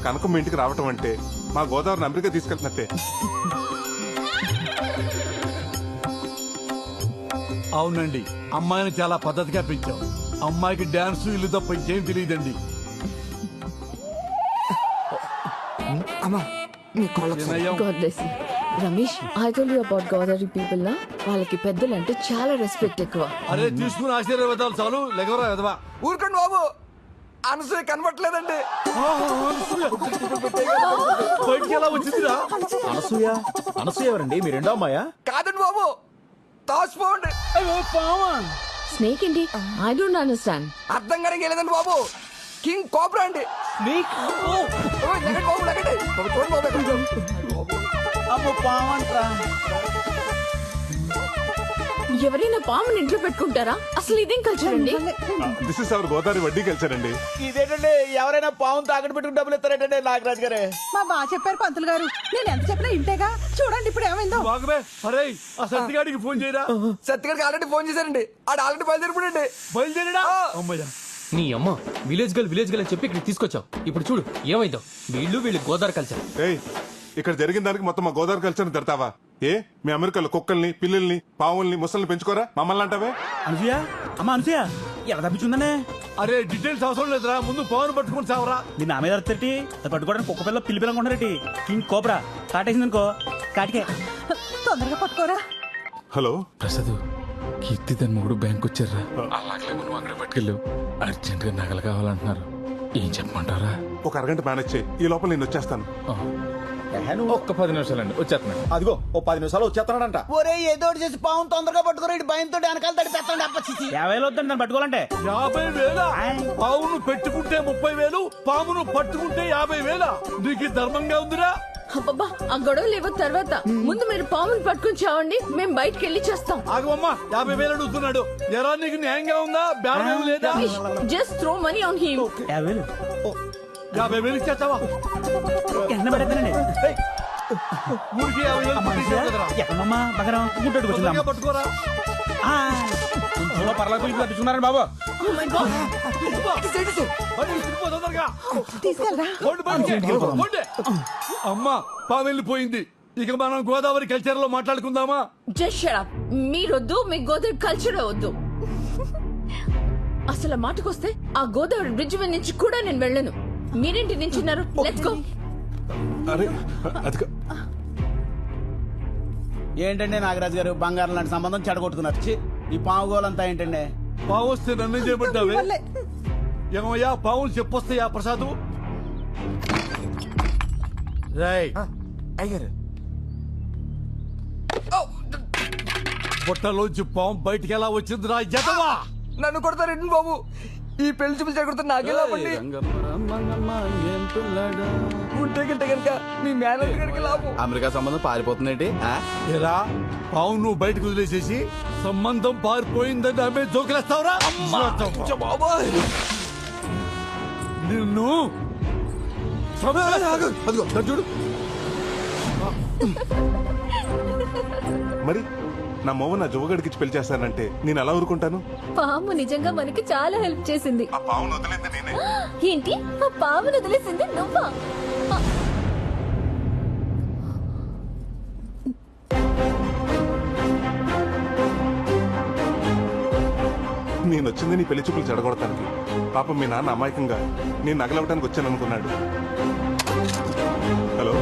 కనకమ్మ ఇంటికి రావటం అంటే మా గోదావరిని అమెరికా తీసుకెళ్తున్నట్టే. అవునండి, అమ్మాయిని చాలా పద్ధతిగా పెంచాం. అమ్మాయికి డాన్స్ ఇల్లు తప్ప ఇంకేం తెలియదండి. God bless you. Ramesh, I told you about Godavari people నా వాళ్ళకి పెద్దలంటే చాలా రెస్పెక్ట్ ఎక్కువ. అరే తీసుకుని ఆశీర్వాదాలు చాలు, లెగవరా ఎదవా. ఊరుకోండి బాబు, అనసూయ కనబట్లేదండి. బయటికి ఎలా వచ్చిందిరా? అనసూయ ఎవరండి? మీ రెండో అమ్మాయా? కాదండి బాబు, తాసిపోండి. స్నేక్ ఏంటి? I don't understand. అర్థం కానీ లేదండి బాబు, కింగ్ కోబ్రా అండి. బాబు లెగండి. చూడండి బాబు, ఎవరైనా పాముని ఇంట్లో పెట్టుకుంటారా? అసలు ఇదేం కల్చర్ అండి? దిస్ ఇస్ అవర్ గోదావరి వడ్డీ కల్చర్ అండి. ఇదేంటండి, ఎవరైనా పావును తాకట్టు పెట్టుకుని డబ్బులు ఇస్తారేంటండి నాగరాజు గారే? మా బాగా చెప్పారు పంతులు గారు, నేను ఎంత చెప్పినా ఇంటేగా. చూడండి ఇప్పుడు ఏమైందో. బాగమే. అరే ఆ సత్తిగాడికి ఫోన్ చేయరా. సత్యగారికి ఆల్రెడీ ఫోన్ చేశారండి, ఆడు ఆల్రెడీ బయలుదేరిపోయండి. బయలుదేరడా? అమ్మయ్యా. నీ అమ్మ విలేజ్ గర్ల్ అని చెప్పి ఇక్కడ తీసుకొచ్చావు. ఇప్పుడు చూడు ఏమైందో. వీళ్ళు గోదావరి కల్చర్. ఏయ్, ఇక్కడ జరిగిన దానికి మొత్తం మా గోదావరి కల్చర్ తిడతావా? ఏ మీ అమెరికాలో కుక్కల్ని, పిల్లల్ని, పావుల్ని, ముసల్ని పెంచుకోరా? మమ్మల్ని అంటావే? అనసూయ, అమ్మ అనసూయ ఎలా తప్పించుందనే? అరే డీటెయిల్స్ అవసరం లేదురా, ముందు పవన్ పట్టుకుని సావరా. మీ నా మీద అర్థటి అది పట్టుకోవడానికి కుక్క పిల్ల పిల్లి పిల్లలు కొన్నారటి. కింగ్ కోబ్రా కాటేసింది అనుకో, కాటికే. తొందరగా పట్టుకోరా. హలో ప్రసాద్, కీర్తి తన మూడు బ్యాంక్ వచ్చారా? అలాగే నువ్వు అక్కడ పట్టుకెళ్ళు. అర్జెంట్ గా నగలు కావాలంటున్నారు. ఏం చెప్పమంటారా? ఒక అరగంట మేనేజ్ చేయి, ఈ లోపల నేను వచ్చేస్తాను. ఒక్క 10 నిమిషాలండి, వచ్చేస్తున్నాను. అదిగో ఓ 10 నిమిషాలు వచ్చేస్తాడంట. ఒరే ఏదో చేసి పావును తొందరగా పట్టుకోరా, ఇటు భయంతో వెనకాల తడిపేస్తాడు. అప్పచ్చి 50,000 వద్దండి దాన్ని పట్టుకోవాలంటే. 50,000? పావును పెట్టుకుంటే 30,000, పామును పట్టుకుంటే 50,000. నీకు ధర్మంగా ఉందిరా? అబ్బబ్బా, ఆ గొడవ లేవు తర్వాత. ముందు మీరు పాముని పట్టుకుని చావండి, మేము బయటకు వెళ్ళి చేస్తాం. ఆగమ్మా, 50,000 అడుగుతున్నాడు. ఎరా నీకు న్యాయంగా ఉందా? బేరం లేదా? Just throw money on him. 50,000 50,000 ఇచ్చేస్తావా? ఎండ పడేద్దానండి. ఊరికి 50,000 పట్టించావు కదరా. ఎక్కడమ్మా బంగారం గుంటెట్టుకు వచ్చిందా? తొందరగా పట్టుకోరా. పర్లకు తప్పించుకున్నారండి బాబు. Oh my God. బండి విసిరిపో తొందరగా. తీసుకెళ్ళరా. పోండి బండికి. పోండి. అమ్మా, పాము వెళ్ళిపోయింది. ఇక మనం గోదావరి కల్చర్ లో మాట్లాడుకుందామా? Just shut up. మీరొద్దు, మీ గోదావరి కల్చర్ వద్దు. అసలు మాటకొస్తే ఆ గోదావరి బ్రిడ్జ్ మీద నుంచి కూడా నేను వెళ్ళను. మీరేంటి నించున్నారు? Let's go. అరే అది ఏంటండి నాగరాజు గారు, బంగారం లాంటి సంబంధం చెడగొట్టుకున్నారు. ఛీ, ఈ పావు గోలంతా ఏంటండి? పావు వస్తే నన్ను చేయబడ్డావే. ఏమయ్యా, పావులు చెప్పొస్తాయా ప్రసాద్? రాయ్ అయ్యారు బుట్టలోంచి పాము బయటికి ఎలా వచ్చిందిరా జతవా? నన్ను కొడతారండి బాబు, ఈ పెళ్లి చూపించి కొడుతా నాకెలా పండి. ఉంటే గింటే కనుక మీ మేనేజర్ గారికి లాభం. అమెరికా సంబంధం పారిపోతుందేంటి? ఎరా, పావు నువ్వు బయటకు వదిలేసేసి సంబంధం పారిపోయిందని ఆమె జోకులేస్తావురా? బాబాయ్ నిన్ను చూడు. మరి నా మొవ్వ నా జోగడికి పెళ్లి చేస్తానంటే నేను ఎలా ఊరుకుంటాను? పాము నిజంగా మనకి చాలా హెల్ప్ చేసింది. ఆ పావును వదిలింది నేనే. ఏంటి? ఆ పామును వదిలేసింది నువ్వా? నేను వచ్చింది నీ పెళ్లి చూపులు చెడగొడతానికి. పాపం మీ నాన్న అమాయకంగా నేను నగలవటానికి వచ్చాను అనుకున్నాడు. హలో,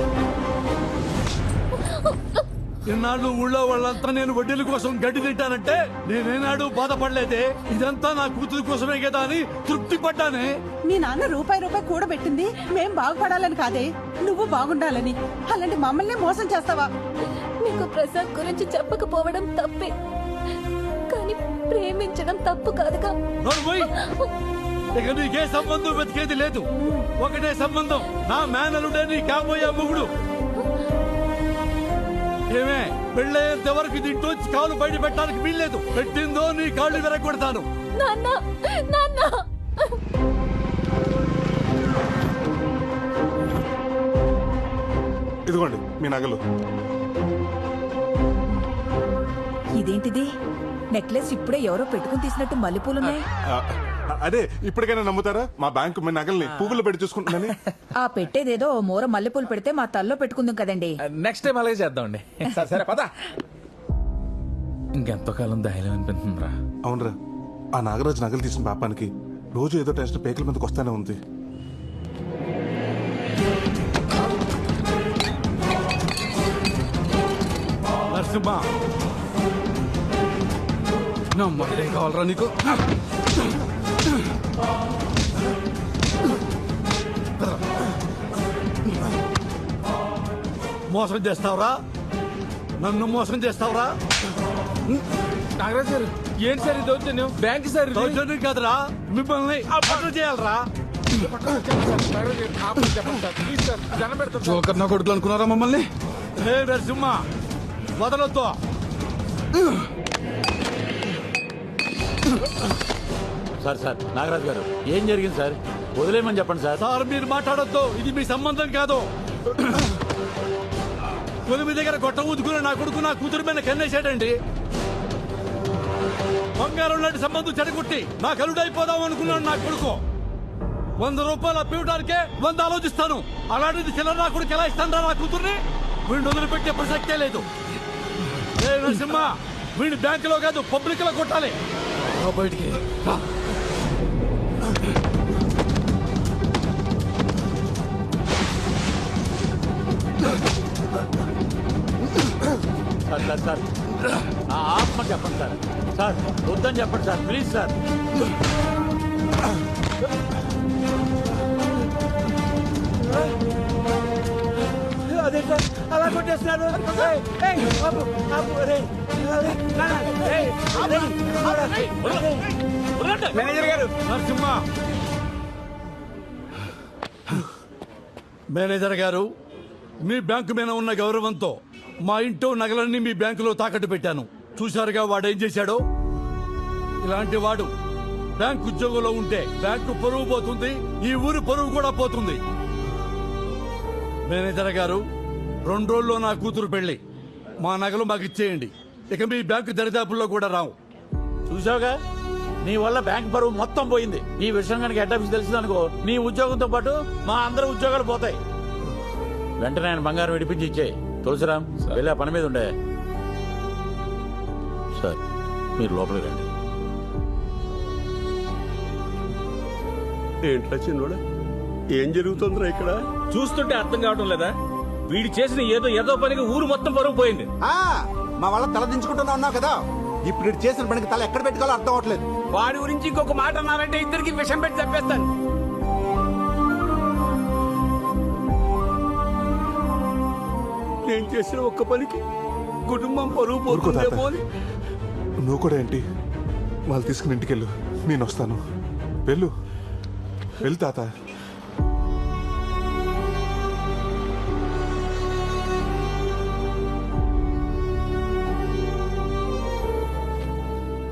ఇన్నాళ్ళు ఊళ్ళో వాళ్ళంతా నేను వడ్డీల కోసం గడ్డి తింటానంటే నేనేనాడు బాధపడలేదే. ఇదంతా నా కూతురు కోసమే కదా అని తృప్తి పడ్డానే. మీ నాన్న రూపాయి కూడబెట్టింది మేం బాగుపడాలని కాదే, నువ్వు బాగుండాలని. అలాంటి మమ్మల్ని మోసం చేస్తావా? నీకు ప్రసాద్ గురించి చెప్పకపోవడం తప్పే, కానీ ప్రేమించడం తప్పు కాదుగా. నోర్మోయ్, ఇక నీకే సంబంధం వెతికేది లేదు. ఒకటే సంబంధం, నా మేనలుడే నీ కాబోయే మొగుడు. ఏమే, పెళ్ళయ్యేంత వరకు దీంట్లోంచి కాలు బయట పెట్టడానికి వీల్లేదు. పెట్టిందో నీ కాళ్ళు విరగొడతాను. నాన్న, నాన్న. ఇదిగోండి మీ నగలు. ఇదేంటిది? నెక్లెస్ ఇప్పుడే ఎవరో పెట్టుకుని తీసినట్టు మల్లెపూలున్నాయి. అదే ఇప్పటికైనా నమ్ముతారా మా బ్యాంకు మీ నగల్ని పువ్వులు పెట్టి చూసుకుంటుందని? ఆ పెట్టేదేదో ఓ మూర మల్లెపూలు పెడితే మా తల్లో పెట్టుకుందాం కదండి. నెక్స్ట్ టైం అలాగే చేద్దామండి. సరే పద. ఇంకెంతో కాలం ధైర్యం అనిపిస్తుందిరా. అవునరా, ఆ నాగరాజు నగలు తీసిన పాపానికి రోజు ఏదో టెన్షన్ పేకల మీదకి వస్తానే ఉంది. నరసింహ, నంబర్ ఏం కావాలరా నీకు? మోసం చేస్తావురా, నన్ను మోసం చేస్తావురా? నాగరాజు గారు ఏంటి సార్ ఈ దౌర్జన్యం? బ్యాంక్ సార్ ఇది. దౌర్జన్యం కాదురా, మిమ్మల్ని అప్రూవ్ చేయాలరా? జోకర్ నా కొడుకులు అనుకున్నారా మమ్మల్ని? రే నరసింహ, వదలొద్దు. సార్ నాగరాజు గారు ఏం జరిగింది సార్? వదిలేయమని చెప్పండి సార్. సార్ మీరు మాట్లాడొద్దు, ఇది మీ సంబంధం కాదు. కొలిమి దగ్గర గొట్ట ఊదుకున్న నా కొడుకు నా కూతురు మీద కన్నేశాడండి. బంగారం లాంటి సంబంధం చెడగొట్టి నా కలుడైపోదాం అనుకున్నాడు నా కొడుకు. 100 రూపాయలు అప్పివడానికే 100 ఆలోచిస్తాను. అలాంటిది చిల్లర నా కొడుకు ఎలా ఇస్తాను నా కూతుర్ని? వీడిని వదిలిపెట్టే ప్రసక్తే లేదు. ఏ నరసింహ, వీడిని బ్యాంకులో కాదు పబ్లిక్ లో కొట్టాలి. బయటికి రా. సార్ ఆత్మ చెప్పండి సార్. సార్ వద్దని చెప్పండి సార్, ప్లీజ్ సార్. అదే సార్ అలా కొట్టేస్తున్నాడు. మేనేజర్ గారు. నరసింహ, మేనేజర్ గారు, మీ బ్యాంకు మీద ఉన్న గౌరవంతో మా ఇంట్లో నగలన్నీ మీ బ్యాంకులో తాకట్టు పెట్టాను. చూశారుగా వాడేం చేశాడో. ఇలాంటి వాడు బ్యాంకు ఉద్యోగంలో ఉంటే బ్యాంకు పరువు పోతుంది, ఈ ఊరు పరువు కూడా పోతుంది. మేనేజర్ గారు, 2 రోజుల్లో నా కూతురు పెళ్లి. మా నగలు మాకు ఇచ్చేయండి. ఇక మీ బ్యాంకు దరిదాపుల్లో కూడా రావు. చూసావుగా, నీ వల్ల బ్యాంక్ పరువు మొత్తం పోయింది. ఈ విషయం కనుక హెడ్ ఆఫీస్ తెలిసిందనుకో, నీ ఉద్యోగంతో పాటు మా అందరి ఉద్యోగాలు పోతాయి. వెంటనే ఆయన బంగారం విడిపించి ఇచ్చేయి. తులసిరామ్, వెళ్ళి ఆ పని మీద ఉండే. సార్ మీరు లోపలికి రండి. ఏంట్రా చిన్నోడా, ఏం జరుగుతుందిరా ఇక్కడ? చూస్తుంటే అర్థం కావడం లేదా? వీడు చేసిన ఏదో పనికి ఊరు మొత్తం పరుగు పోయింది. మా వాళ్ళ తల దించుకుంటున్నా ఉన్నావు కదా, ఇప్పుడు ఇటు చేసిన పనికి తల ఎక్కడ పెట్టుకోవాలో అర్థం అవట్లేదు. వాడి గురించి ఇంకొక మాట అన్నారంటే ఇద్దరికి విషం పెట్టి చంపేస్తాను. నేను చేసిన ఒక్క పనికి కుటుంబం పరువు పోతుందేమో అని. నువ్వు కూడా ఏంటి, వాళ్ళు తీసుకుని ఇంటికెళ్ళు, నేను వస్తాను. వెళ్ళు తాత.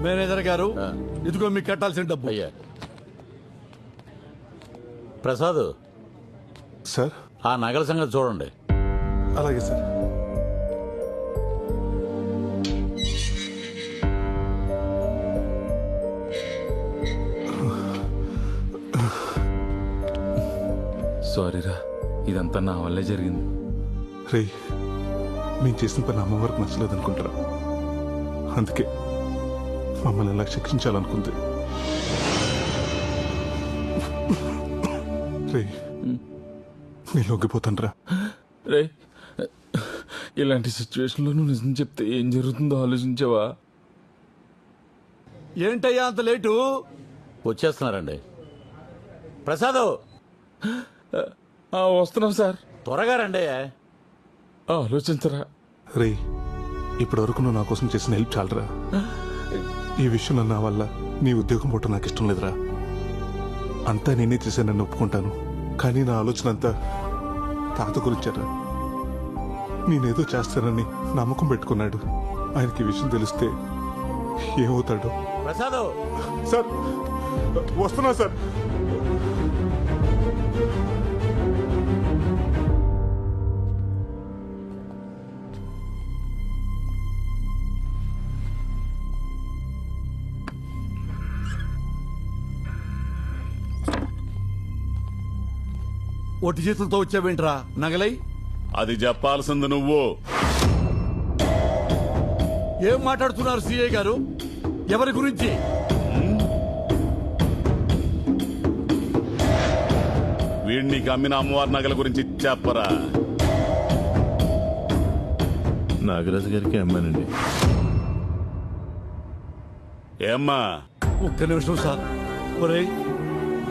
మేనేజర్ గారు, ఇదిగో మీకు కట్టాల్సిన డబ్బు. అయ్యా ప్రసాద్, సార్ ఆ నగల సంగతి చూడండి. అలాగే సార్. సారీరా, ఇదంతా నా వల్లే జరిగింది. రే, నేను చేసిన పని అమ్మ వరకు నచ్చలేదు అనుకుంటారా, అందుకే మమ్మల్ని ఎలా శిక్షించాలనుకుంది. రే, నేను లొంగిపోతాను రా. రే, ఇలాంటి సిచ్యువేషన్లో నువ్వు నిజం చెప్తే ఏం జరుగుతుందో ఆలోచించావా? ఏంటయ్యా అంత లేటు? వచ్చేస్తున్నారండి. ప్రసాద్, వస్తున్నాం సార్. త్వరగా రండి. ఆలోచించరా. రే, ఇప్పటి వరకు నువ్వు నా కోసం చేసిన హెల్ప్ చాలరా. ఈ విషయంలో నా వల్ల నీ ఉద్యోగం పోవటం నాకు ఇష్టం లేదురా. అంతా నేనే చేశానని ఒప్పుకుంటాను, కానీ నా ఆలోచన అంతా తాత గురించారా. నేనేదో చేస్తానని నమ్మకం పెట్టుకున్నాడు. ఆయనకి ఈ విషయం తెలిస్తే ఏమవుతాడో. ప్రసాద్ సార్, వస్తున్నా సార్. ఒట్టి చేతులతో వచ్చావేంట్రా నగలై? అది చెప్పాల్సింది నువ్వు. ఏం మాట్లాడుతున్నారు సిఐ గారు? ఎవరి గురించి? వీడిని అమ్మిన అమ్మవారి నగల గురించి చెప్పరా. నాగరాజు గారికి అమ్మానండి. ఏమ్మా? ఒక్క నిమిషం సార్. ఒరేయ్,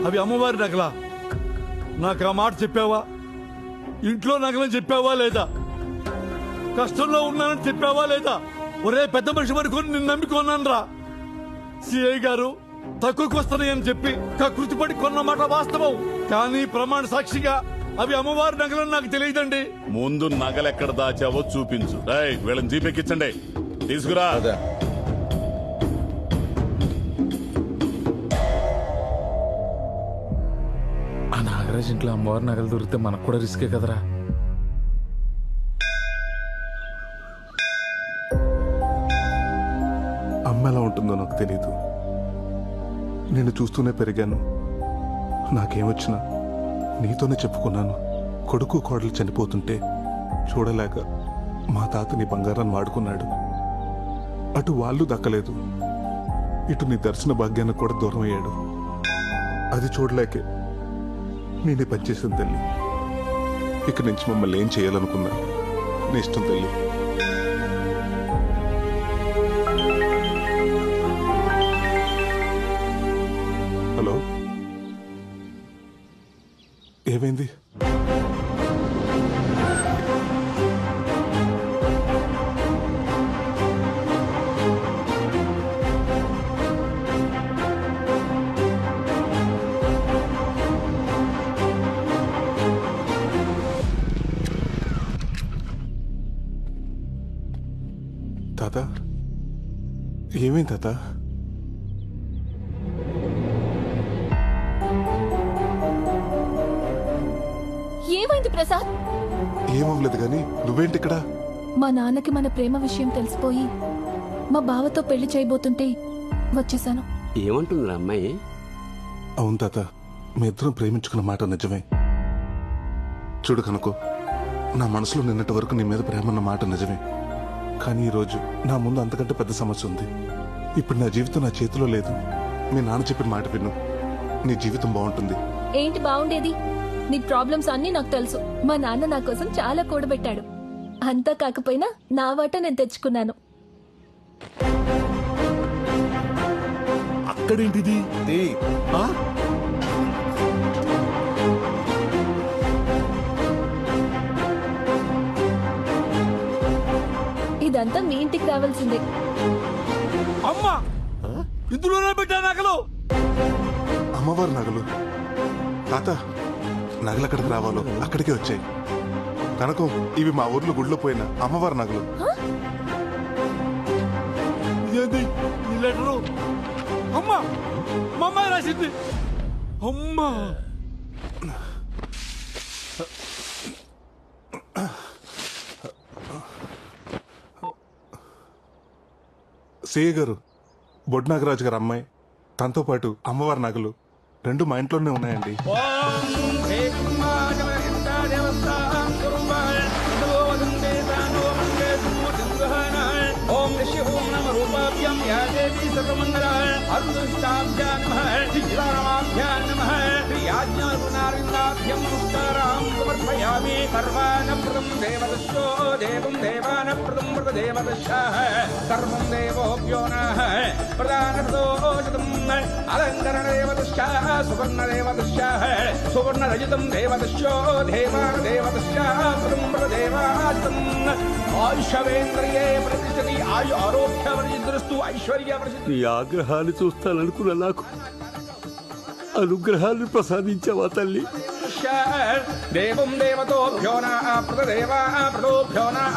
అవి అమ్మవారి నగలా? నాకు ఆ మాట చెప్పావా? ఇంట్లో నగలని చెప్పావా లేదా? కష్టంలో ఉన్నానని చెప్పావా లేదా? ఒరే పెద్ద మనిషి వరకు నిన్ను నమ్మికొన్నాను రా. సిఐ గారు తక్కువకి వస్తున్నాయని చెప్పి కృతిపడి కొన్న మాట వాస్తవం, కానీ ప్రమాణ సాక్షిగా అవి అమ్మవారి నగలని నాకు తెలియదండి. ముందు నగలెక్కడ దాచావో చూపించు. వీళ్ళని జీపెక్కించండి, తీసుకురా. ఆ నాగరాజ్ ఇంట్లో అమ్మవారి నగలు దొరికితే మనకు కూడా రిస్కే కదరా. అమ్మ ఎలా ఉంటుందో నాకు తెలియదు. నేను చూస్తూనే పెరిగాను. నాకేమొచ్చినా నీతోనే చెప్పుకున్నాను. కొడుకు కోడలు చనిపోతుంటే చూడలేక మా తాత నీ బంగారాన్ని వాడుకున్నాడు. అటు వాళ్ళు దక్కలేదు, ఇటు నీ దర్శన భాగ్యానికి కూడా దూరం అయ్యాడు. అది చూడలేకే నేనే పనిచేసిన తల్లి. ఇక నుంచి మమ్మల్ని ఏం చేయాలనుకున్నా నీ ఇష్టం తల్లి. హలో, ఏమైంది? తాత, ఏమైంది తాత? ఏమైంది ప్రసాద్? ఏమవ్వలేదు కానీ నువ్వేంటి ఇక్కడ? మా నాన్నకి మన ప్రేమ విషయం తెలిసిపోయి మా బావతో పెళ్లి చేయబోతుంటే వచ్చేసాను. ఏమంటుందిరా అమ్మాయి? అవును తాత, మీ ఇద్దరం ప్రేమించుకున్న మాట నిజమే. చూడు కనుకో, నా మనసులో నిన్నటి వరకు నీ మీద ప్రేమ అన్న మాట నిజమే. కానీ ఈరోజు నా ముందు అంతకంటే పెద్ద సమస్య ఉంది. ఇప్పుడు నా జీవితం నా చేతిలో లేదు. మీ నాన్న చెప్పిన మాట విను, నీ జీవితం బాగుంటుంది. ఏంటి బాగుండేది? నీ ప్రాబ్లమ్స్ అన్నీ నాకు తెలుసు. మా నాన్న నా కోసం చాలా కూడబెట్టాడు. అంతా కాకపోయినా నా వాట నేను తెచ్చుకున్నాను. అక్కడేంటిది? ఇదంతా మీ ఇంటికి రావాల్సిందే. అమ్మా, ఇందులోనే పెట్టా నగలు. అమ్మవారి నగలు? తాత, నగలు ఎక్కడికి రావాలో అక్కడికే వచ్చాయి. కనకం, ఇవి మా ఊర్లో గుడిలో పోయిన అమ్మవారి నగలు. ఇదేంటి ఈ లెటరు? అమ్మా, మా అమ్మాయి రాసింది. అమ్మా, సేయ గారు, బొడ్ నాగరాజు గారు అమ్మాయి, తనతో పాటు అమ్మవారి నగలు రెండు మా ఇంట్లోనే ఉన్నాయండి. ఓం ఋషి ఓం నమ రూపాభ్యాం యా దేవీ సర్వమంగళ అరుదృష్టాభ్యాం నమః దివ్యారామాభ్యాం నమః ప్రియాజ్ఞారుణారిందాభ్యం నమస్కారాం సమర్పయామి. సర్వానప్రదం దేవదశో దేవం దేవానప్రదం మృత దేవదశాః సర్వం దేవోభ్యో నః ప్రదానప్రదోషితం అలంకరణ దేవదశాః సువర్ణ దేవదశాః సువర్ణరజితం దేవదశో దేవాన దేవదశాః పదం మృత దేవాజితం ఆయుషవేంద్రియే ప్రతిష్టతి ఆయు ఆరోగ్యవర్జిద్రస్తు ఐశ్వర్య ప్రసిద్ధి. నీ ఆగ్రహాన్ని చూస్తాననుకున్న నాకు అనుగ్రహాన్ని ప్రసాదించావా తల్లి? దేవం దేవతోభ్యో నః ప్రదేవా ప్రదోభ్యో నః